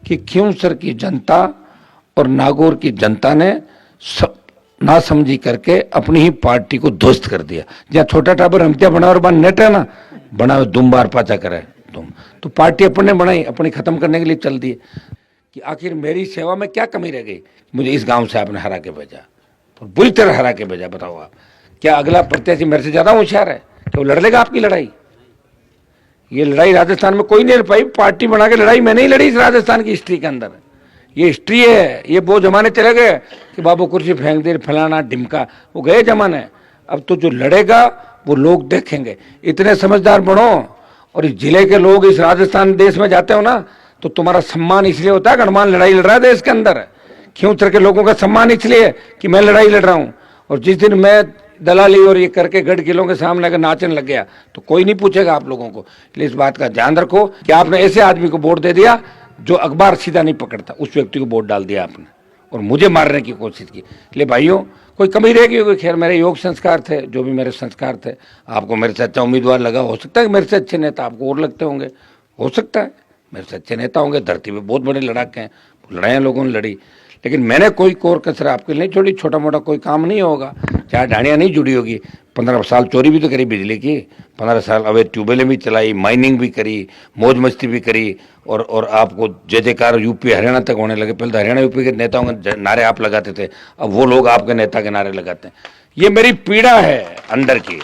कि खींवसर की जनता और नागौर की जनता ने ना समझी करके अपनी ही पार्टी को ध्वस्त कर दिया। जहाँ छोटा टाबर हमतिया बना और बन नेट है ना, बना दुम बार पाचा करे तुम, तो पार्टी अपने बनाई, अपनी खत्म करने के लिए चल दी कि आखिर मेरी सेवा में क्या कमी रह गई। मुझे इस गांव से आपने हरा के भेजा, तो बुरी तरह हरा के भेजा। बताओ आप, क्या अगला प्रत्याशी मेरे से ज्यादा होशियार है कि वो लड़ लेगा आपकी लड़ाई? ये लड़ाई राजस्थान में कोई नहीं लड़ पाई। पार्टी बना के लड़ाई मैंने ही लड़ी इस राजस्थान की हिस्ट्री के अंदर। ये हिस्ट्री है। ये वो जमाने चले गए कि बाबू कुर्सी फेंक दे, फलाना ढिमका, वो गए जमाने। अब तो जो लड़ेगा वो लोग देखेंगे। इतने समझदार बनो। और इस जिले के लोग इस राजस्थान देश में जाते हो ना, तो तुम्हारा सम्मान इसलिए होता है कि हनुमान लड़ाई लड़ रहा है देश के अंदर। खींवसर के लोगों का सम्मान इसलिए कि मैं लड़ाई लड़ रहा हूं। और जिस दिन मैं दलाली और ये करके गढ़ किलों के सामने अगर नाचने लग गया तो कोई नहीं पूछेगा आप लोगों को। इसलिए इस बात का ध्यान रखो कि आपने ऐसे आदमी को वोट दे दिया जो अखबार सीधा नहीं पकड़ता, उस व्यक्ति को वोट डाल दिया आपने और मुझे मारने की कोशिश की। इसलिए भाइयों, कोई कमी रहेगी होगी। खैर, मेरे योग संस्कार थे, जो भी मेरे संस्कार थे। आपको मेरे से अच्छा उम्मीदवार लगा, हो सकता है कि मेरे से अच्छे नेता आपको और लगते होंगे, हो सकता है मेरे से अच्छे नेता होंगे। धरती पे बहुत बड़े लड़ाके हैं, लड़ाइयाँ लोगों ने लड़ी, लेकिन मैंने कोई कोर कसर आपके लिए नहीं छोड़ी। छोटा मोटा कोई काम नहीं होगा, चाहे ढाणियाँ नहीं जुड़ी होगी। 15 साल चोरी भी तो करी बिजली की, 15 साल अवैध ट्यूबवेलें भी चलाई, माइनिंग भी करी, मौज मस्ती भी करी। और आपको जय जयकार यूपी हरियाणा तक होने लगे। पहले तो हरियाणा यूपी के नेताओं के नारे आप लगाते थे, अब वो लोग आपके नेता के नारे लगाते हैं। ये मेरी पीड़ा है अंदर की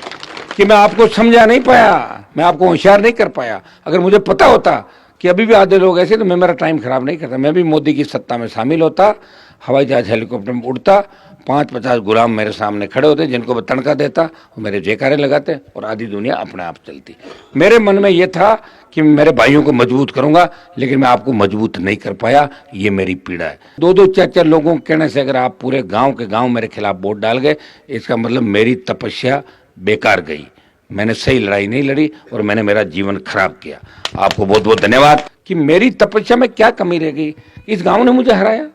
कि मैं आपको समझा नहीं पाया, मैं आपको होशियार नहीं कर पाया। अगर मुझे पता होता कि अभी भी आधे लोग ऐसे, तो मैं मेरा टाइम खराब नहीं करता। मैं भी मोदी की सत्ता में शामिल होता, हवाई जहाज हेलीकॉप्टर में उड़ता, 5-50 गुलाम मेरे सामने खड़े होते जिनको मैं तनखा देता, वो मेरे जयकारे लगाते और आधी दुनिया अपने आप चलती। मेरे मन में ये था कि मेरे भाइयों को मजबूत करूंगा, लेकिन मैं आपको मजबूत नहीं कर पाया। ये मेरी पीड़ा है। 2-2 4-4 लोगों के कहने से अगर आप पूरे गांव के गांव मेरे खिलाफ वोट डाल गए, इसका मतलब मेरी तपस्या बेकार गई। मैंने सही लड़ाई नहीं लड़ी और मैंने मेरा जीवन खराब किया। आपको बहुत बहुत धन्यवाद कि मेरी तपस्या में क्या कमी रह गई। इस गांव ने मुझे हराया,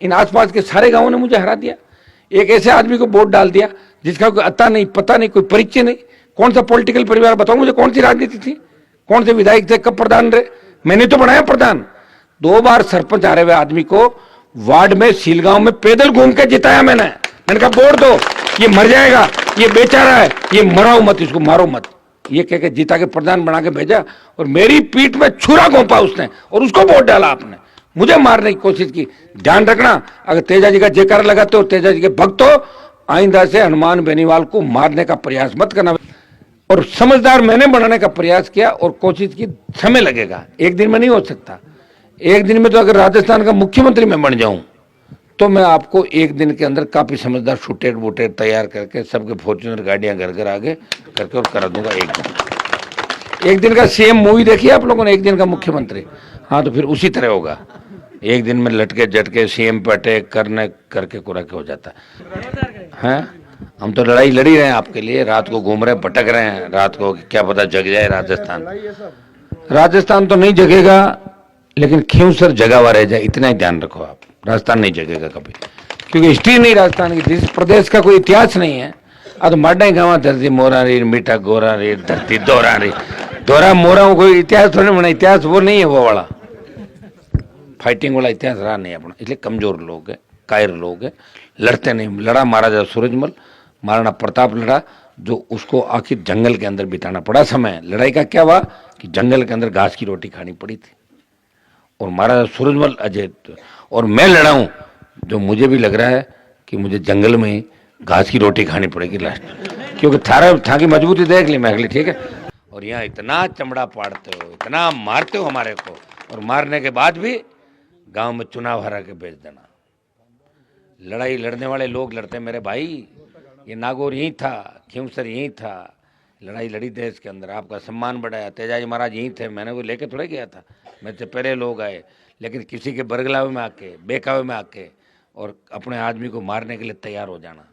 इन आसपास के सारे गांवों ने मुझे हरा दिया। एक ऐसे आदमी को वोट डाल दिया जिसका कोई अता नहीं, पता नहीं, कोई परिचय नहीं। कौन सा पॉलिटिकल परिवार, बताओ मुझे, कौन सी राजनीति थी, कौन से विधायक थे, कब प्रधान रहे? मैंने तो बनाया प्रधान। 2 बार सरपंच हारे हुए आदमी को वार्ड में सीलगांव में पैदल घूम के जिताया मैंने कहा वोट दो, ये मर जाएगा, ये बेचारा है, ये मराओ मत, इसको मारो मत। ये कह के जिता के प्रधान बना के भेजा और मेरी पीठ में छुरा घोंपा उसने और उसको वोट डाला आपने, मुझे मारने की कोशिश की। ध्यान रखना, अगर तेजा जी का जयकारा लगाते हो, तेजा जी के भक्त हो, आइंदा से हनुमान बेनीवाल को मारने का प्रयास मत करना। और समझदार मैंने बनाने का प्रयास किया और कोशिश की। समय लगेगा, एक दिन में नहीं हो सकता। एक दिन में तो अगर राजस्थान का मुख्यमंत्री मैं बन जाऊं तो मैं आपको एक दिन के अंदर काफी समझदार शूटेड वोटेड तैयार करके सबके फॉर्च्यूनर गाड़ियां घर घर आगे करके और करा दूंगा। एक दिन का सीएम मूवी देखी आप लोगों ने, एक दिन का मुख्यमंत्री। हाँ, तो फिर उसी तरह होगा। एक दिन में लटके झटके सीएम पे अटैक करने करके कुरा के हो जाता है। हम तो लड़ाई लड़ी रहे हैं आपके लिए, रात को घूम रहे हैं, भटक रहे हैं रात को, क्या पता जग जाए राजस्थान। राजस्थान तो नहीं जगेगा, लेकिन खींवसर जगा हुआ रह जाए, इतना ही ध्यान रखो आप। राजस्थान नहीं जगेगा कभी, क्योंकि हिस्ट्री नहीं राजस्थान की, जिस प्रदेश का कोई इतिहास नहीं है। अब माडा गाँव धरती मोरा रे, मीठा गोरा रे, धरती दोहरा रे, दोहरा मोरा, कोई इतिहास थोड़ी बना। इतिहास वो नहीं है, वो वाला फाइटिंग वाला इतिहास रहा नहीं अपना। इसलिए कमजोर लोग है, कायर लोग है, लड़ते नहीं। लड़ा महाराजा सूरजमल, महाराणा प्रताप लड़ा, जो उसको आखिर जंगल के अंदर बिताना पड़ा समय। लड़ाई का क्या हुआ कि जंगल के अंदर घास की रोटी खानी पड़ी थी और महाराजा सूरजमल अजय। और मैं लड़ा हूं, जो मुझे भी लग रहा है कि मुझे जंगल में ही घास की रोटी खानी पड़ेगी लास्ट, क्योंकि था की मजबूती देख ली मैं अगली, ठीक है। और यहाँ इतना चमड़ा पाड़ते हो, इतना मारते हो हमारे को, और मारने के बाद भी गांव में चुनाव हरा के भेज देना। लड़ाई लड़ने वाले लोग लड़ते मेरे भाई। ये नागौर यहीं था, खींवसर यहीं था, लड़ाई लड़ी देश के अंदर, आपका सम्मान बढ़ाया। तेजाजी महाराज यहीं थे, मैंने वो लेके थोड़े गया था, मेरे से पहले लोग आए। लेकिन किसी के बरगलावे में आके, बेकावे में आके और अपने आदमी को मारने के लिए तैयार हो जाना,